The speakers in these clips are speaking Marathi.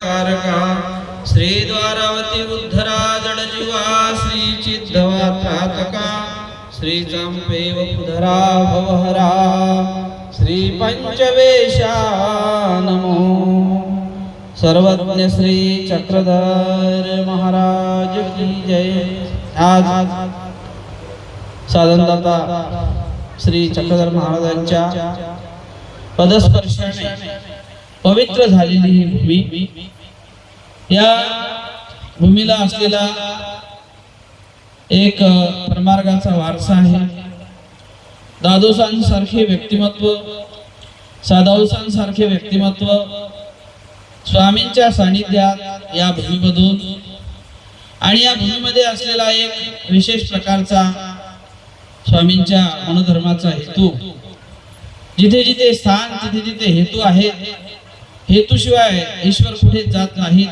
श्री द्वारावती उद्धरा जडजीवा श्री चिद्धवा त्रातका श्री चंपेव पुधरा भवहरा श्री पंचवेशा नमो। सर्वज्ञ श्री चक्रधर महाराज की जय। आज साधनदाता श्री चक्रधर महाराजांच्या पदस्पर्शाने पवित्र झालेली ही भूमी, या भूमीला असलेला एक परमार्गाचा वारसा आहे। दादोसांसारखे व्यक्तिमत्व, साधवसांसारखे व्यक्तिमत्व स्वामींच्या सानिध्यात या भूमीमधून आणि या भूमीमध्ये असलेला एक विशेष प्रकारचा स्वामींच्या मनोधर्माचा हेतू, जिथे जिथे स्थान तिथे तिथे हेतू आहे। हेतूशिवाय ईश्वर कुठे जात नाही,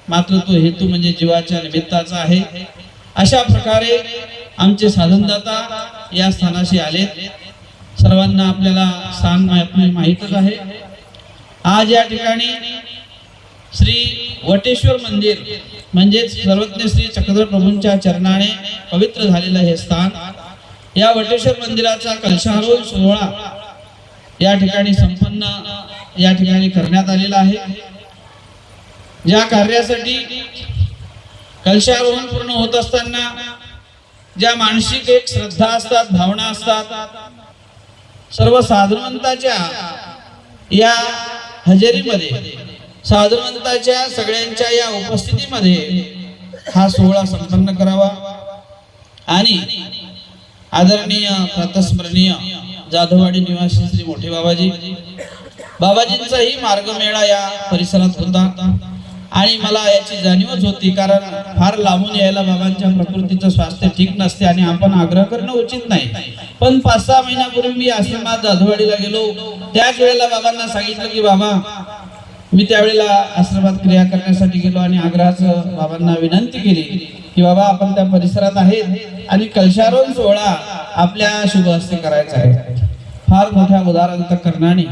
मात्र तो हेतू म्हणजे जीवाच्या निमित्ताचा आहे। अशा प्रकारे आमचे साधनदाता या स्थानाशी आलेत। सर्वांना आपल्याला स्थान माहीतच आहे। आज या ठिकाणी श्री वटेश्वर मंदिर म्हणजे सर्वज्ञ श्री चक्रधर प्रभूंच्या चरणाने पवित्र झालेलं हे स्थान, या वटेश्वर मंदिराचा कलशारोहण सोहळा या ठिकाणी संपन्न या ठिकाणी करण्यात आलेला आहे। ज्या कार्यासाठी कलशारोहण पूर्ण होत असताना ज्या मानसिक एक श्रद्धा असतात, भावना असतात, सर्व साधुवंताच्या या हजेरीमध्ये, साधुवंताच्या सगळ्यांच्या या उपस्थितीमध्ये हा सोहळा संपन्न करावा आणि आदरणीय प्रातस्मरणीय जाधववाडी निवासी श्री मोठे बाबाजींचाही मार्गमेळा या परिसरात होता आणि मला याची जाणीवच होती, कारण फार लांबून यायला बाबांच्या प्रकृतीचं स्वास्थ्य ठीक नसते आणि आपण आग्रह करणं उचित नाही। पण 5-6 महिन्यापूर्वी मी आश्रमात जाधववाडीला गेलो, त्याच वेळेला बाबांना सांगितलं की बाबा, मी त्यावेळेला आश्रमात क्रिया करण्यासाठी गेलो आणि आग्रहाचं बाबांना विनंती केली की बाबा, आपण त्या परिसरात आहेत आणि कलशारोहण सोहळा आपल्या शुभ हस्ते करायचा आहे। फार मोठ्या उदाहरण करणाने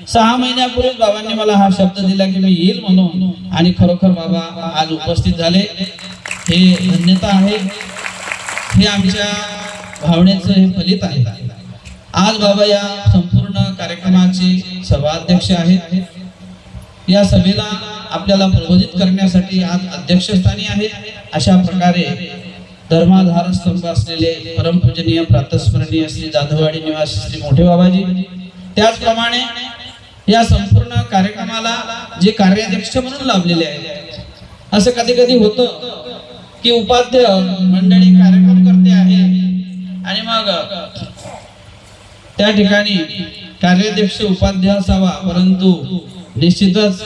6 महिन्यापूर्वी बाबांनी मला हा शब्द दिला की मी येईल म्हणून, आणि खरोखर बाबा आज उपस्थित झाले। हे धन्यता आहे, हे आमच्या भावनेचं हे फलित आहे। आज बाबा या संपूर्ण कार्यक्रमाचे सभाध्यक्ष आहेत। या सभेला आपल्याला प्रबोधित करण्यासाठी आज अध्यक्षस्थानी आहेत। अशा प्रकारे धर्माधार स्तंभ असलेले परमपूजनीय प्रातस्मरणीय श्री जाधववाडी निवासी श्री मोठे बाबाजी, त्याचप्रमाणे या संपूर्ण कार्यक्रमाला जे कार्याध्यक्ष म्हणून लाभलेले आहेत। असं कधी कधी होतं की उपाध्य मंडळी कार्यक्रम करते आहे आणि मग त्या ठिकाणी कार्याध्यक्ष उपाध्य असावा, परंतु निश्चितच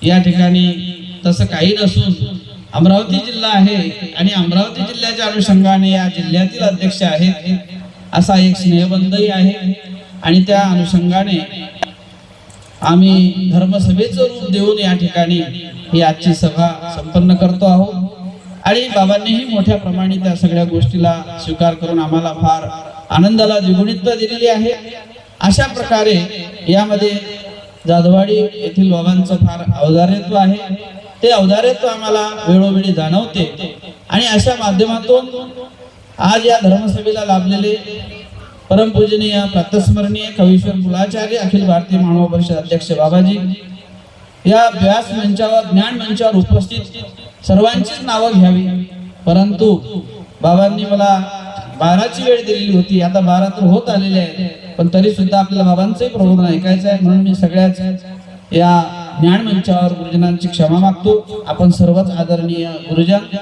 या ठिकाणी तसं काही नसून अमरावती जिल्हा आहे आणि अमरावती जिल्ह्याच्या अनुषंगाने या जिल्ह्यातील अध्यक्ष आहेत, असा एक स्नेहबंधही आहे। आणि त्या अनुषंगाने आम्ही धर्मसभेचं रूप देऊन या ठिकाणी ही आजची सभा संपन्न करतो आहोत आणि बाबांनीही मोठ्या प्रमाणात त्या सगळ्या गोष्टीला स्वीकार करून आम्हाला फार आनंदाला द्विगुणितता दिलेली आहे। अशा प्रकारे यामध्ये जाधववाडी येथील बाबांचं फार औदार्यत्व आहे, ते औदार्यत्व आम्हाला वेळोवेळी जाणवते। आणि अशा माध्यमातून आज या धर्मसभेला लाभलेले परमपूजनीय प्रातस्मरणीय कवीश्वर कुलाचार्य अखिल भारतीय मानव परिषद अध्यक्ष बाबाजी, या व्यास मंचावर ज्ञान मंचावर उपस्थित सर्वांचीच नावं घ्यावी, परंतु बाबांनी मला 12ची वेळ दिलेली होती, आता 12 तर होत आलेले आहे, पण तरी सुद्धा आपल्याला बाबांचंही प्रबोधन ऐकायचं आहे, म्हणून मी सगळ्याच या ज्ञान मंचावर गुरुजनांची क्षमा मागतो। आपण सर्वच आदरणीय गुरुजन,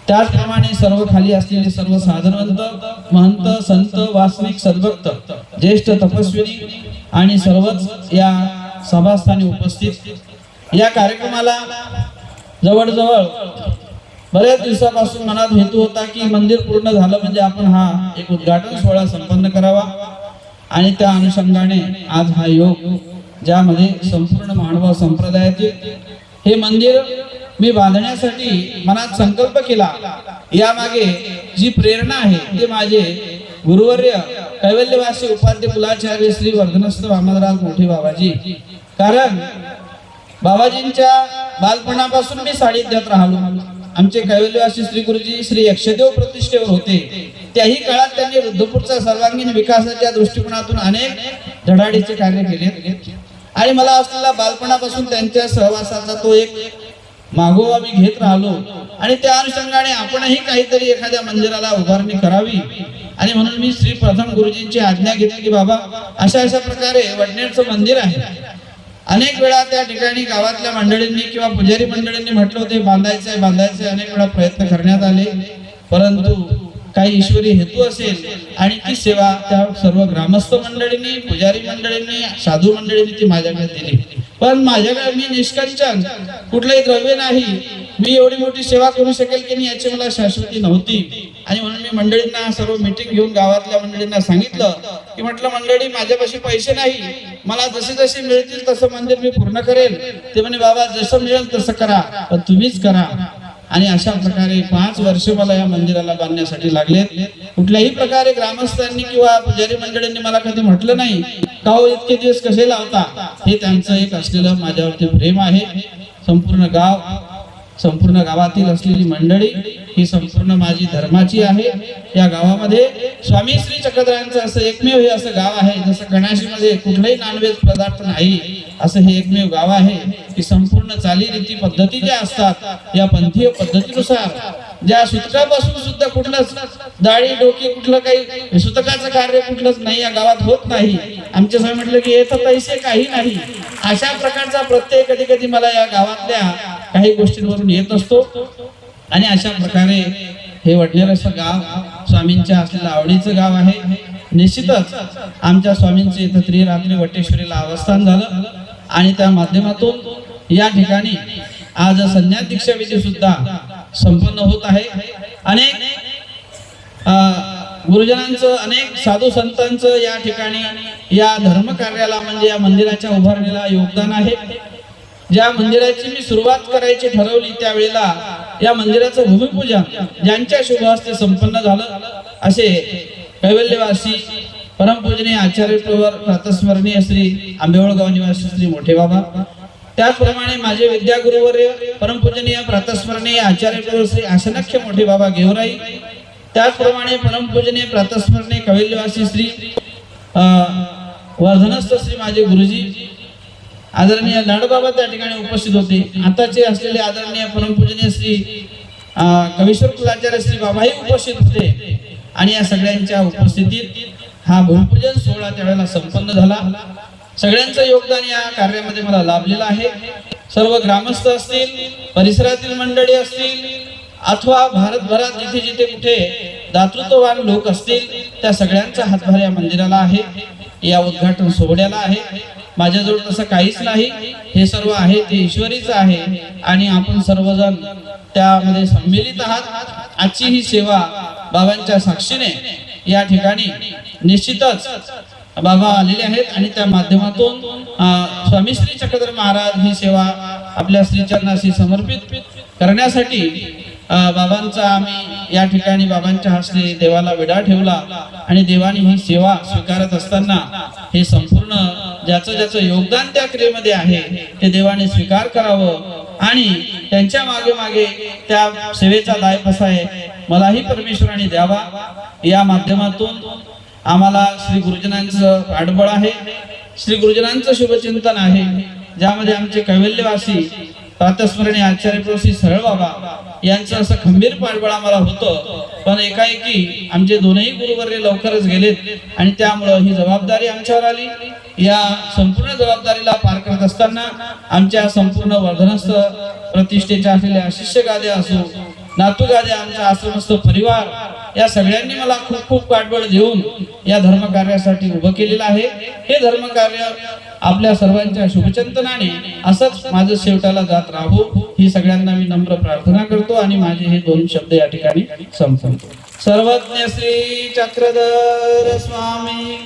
त्याचप्रमाणे सर्व खाली असलेले सर्व साधनवंत, महंत, संत, वासनिक, सद्भक्त, ज्येष्ठ तपस्विनी आणि सर्वच या सभास्थानी उपस्थित। या कार्यक्रमाला जवळजवळ बऱ्याच दिवसापासून मनात हेतू होता की मंदिर पूर्ण झालं म्हणजे आपण हा एक उद्घाटन सोहळा संपन्न करावा, आणि त्या अनुषंगाने आज हा योग, ज्यामध्ये संपूर्ण मानव संप्रदायातील हे मंदिर मी बांधण्यासाठी मनात संकल्प केला, यामागे जी प्रेरणा आहे ते माझे गुरुवर्य कैवल्यवासी उपाध्य कुलाचार्य श्री वर्धनस्थ वामनराज मोठे बाबाजी। कारण बाबाजींच्या बालपणापासून मी सानिध्यात राहिलो. आमचे कैवल्यवासी श्री गुरुजी श्री यक्षदेव प्रतिष्ठेवर होते. त्याही काळात त्यांनी रुद्धपूरचा सर्वांगीण विकासाच्या दृष्टिकोनातून अनेक धडाडीचे कार्य केले आणि मला असलेला बालपणापासून त्यांच्या सहवासाचा तो एक मागोवा मी घेत राहिलो आणि त्या अनुषंगाने आपणही काहीतरी एखाद्या मंदिराला उभारणी करावी. आणि म्हणून मी श्री प्रथम गुरुजींची आज्ञा घेतली की बाबा अशा प्रकारे वडनेरचं मंदिर आहे. अनेक वेळा त्या ठिकाणी गावातल्या मंडळींनी किंवा पुजारी मंडळींनी म्हटलं होते बांधायचंय. अनेक वेळा प्रयत्न करण्यात आले, परंतु काही ईश्वरी हेतू असेल आणि ती सेवा त्या सर्व ग्रामस्थ मंडळींनी, पुजारी मंडळींनी, साधू मंडळींनी ती माझ्याकडे दिली. पण माझ्याकडे मी निष्कंचन, कुठलंही द्रव्य नाही, मी एवढी मोठी सेवा करू शकेल की नाही याची मला शाश्वती नव्हती. आणि म्हणून मी मंडळींना सर्व मीटिंग घेऊन गावातल्या मंडळींना सांगितलं की म्हटलं मंडळी माझ्यापाशी पैसे नाही, मला जसे मिळतील तसं मंदिर मी पूर्ण करेल. ते म्हणे बाबा जसं मिळेल तसं करा, पण तुम्हीच करा. आणि अशा प्रकारे 5 वर्ष मला या मंदिराला बांधण्यासाठी लागले. कुठल्याही प्रकारे ग्रामस्थांनी किंवा पुजारी मंडळींनी मला कधी म्हटलं नाही का हो इतके दिवस कसे लावता. हे त्यांचं एक असलेलं माझ्यावरती प्रेम आहे. संपूर्ण गावातील असलेली मंडळी ही संपूर्ण माझी धर्माची आहे. या गावामध्ये स्वामी श्री चक्रधरांचं असं एकमेव हे असं गाव आहे, जसं कणाशीमध्ये कुठलाही नॉनव्हेज पदार्थ नाही असं हे एकमेव गाव आहे की संपूर्ण चालीरीती पद्धती ज्या असतात या पंथीय पद्धतीनुसार ज्या सुतकापासून सुद्धा कुठलंच दाढी डोकी कुठलं काही सुतकाचं कार्य कुठलंच नाही या गावात होत नाही. आमच्या समोर म्हटलं की येतं पैसे काही नाही. अशा प्रकारचा प्रत्यय कधी कधी मला या गावातल्या काही गोष्टींवरून येत असतो. आणि अशा प्रकारे हे वडनेर असं गाव स्वामींच्या असलेलं आवडीचं गाव आहे. निश्चितच आमच्या स्वामींचे इथं त्रिरात्री वटेश्वरीला अवस्थान झालं आणि त्या माध्यमातून या ठिकाणी आज संन्यास दीक्षा विधी सुद्धा संपन्न होत आहे. अनेक गुरुजनांचं, अनेक साधू संतांचं या ठिकाणी या धर्म कार्याला म्हणजे या मंदिराच्या उभारणीला योगदान आहे. ज्या मंदिराची मी सुरुवात करायची ठरवली त्यावेळेला या मंदिराचं भूमिपूजन ज्यांच्या शुभ हस्ते संपन्न झालं असे कैवल्यवासी परमपूजनीय आचार्य प्रवर प्रातस्मरणीय श्री आंबेवळगाव निवासी श्री मोठे बाबा, त्याचप्रमाणे माझे विद्यागुरुवर्य परमपूजनीय प्रातस्मरणीय आचार्य प्रवर श्री आसनख्य मोठे बाबा गेवराई, त्याचप्रमाणे परमपूजनीय प्रातस्मरणीय कैवल्यवासी श्री वर्धनस्थ श्री माझे गुरुजी आदरणीय लाडबाबा त्या ठिकाणी उपस्थित होते. आताचे असलेले आदरणीय परमपूजनीय श्री कवीश्वर कुलाचार्य श्री बाबाही उपस्थित होते. आणि या सगळ्यांच्या उपस्थितीत हा भूमिपूजन सोहळा त्यावेळेला संपन्न झाला. सगळ्यांचं योगदान या कार्यामध्ये मला लाभलेलं आहे. सर्व ग्रामस्थ असतील, परिसरातील मंडळी असतील अथवा भारतभरात जिथे जिथे कुठे दातृत्ववान लोक असतील त्या सगळ्यांचा हातभार या मंदिराला आहे, या उद्घाटन सोहळ्याला आहे. माझ्याजवळ तसं काहीच नाही, हे सर्व आहे ते ईश्वरीचं आहे आणि आपण सर्वजण त्यामध्ये सम्मिलित आहात. आजची ही सेवा बाबांच्या साक्षीने या ठिकाणी निश्चितच बाबा आलेले आहेत आणि त्या माध्यमातून स्वामी श्री चक्रधर महाराज ही सेवा आपल्या श्रीचरणाशी समर्पित करण्यासाठी बाबांचा आम्ही या ठिकाणी बाबांच्या हस्ते देवाला विडा ठेवला आणि देवाने ही सेवा स्वीकारत असताना हे संपूर्ण ज्याचं योगदान त्या क्रियेमध्ये आहे ते देवाने स्वीकार करावं आणि त्यांच्या मागे त्या सेवेचा दायपसाय मलाही परमेश्वराने द्यावा. या माध्यमातून आम्हाला श्री गुरुजनांचं पाठबळ आहे, श्री गुरुजनांचं शुभचिंतन आहे, ज्यामध्ये आमचे कैवल्यवासी प्रातस्मरणीय आचार्य प्रभू श्री सरळ बाबा यांचं असं खंबीर पाठबळ आम्हाला होतं. पण एकाएकी आमचे दोनही गुरुवर्य लवकरच गेलेत आणि त्यामुळं ही जबाबदारी आमच्यावर आली. या संपूर्ण जबाबदारीला पार करत असताना आमच्या संपूर्ण वर्धनस्थ प्रतिष्ठेच्या असलेल्या शिष्य गाद्या असो, नातू गाद्या, आमचा आश्रमस्थ परिवार या सगळ्यांनी मला खूप खूप पाठबळ देऊन या धर्मकार्यासाठी उभं केलेलं आहे. हे धर्मकार्य आपल्या सर्वांच्या शुभचिंतनाने असंच माझं शेवटाला जात राहू ही सगळ्यांना मी नम्र प्रार्थना करतो आणि माझे हे 2 शब्द या ठिकाणी संपवतो. सर्वज्ञ श्री चक्रधर स्वामी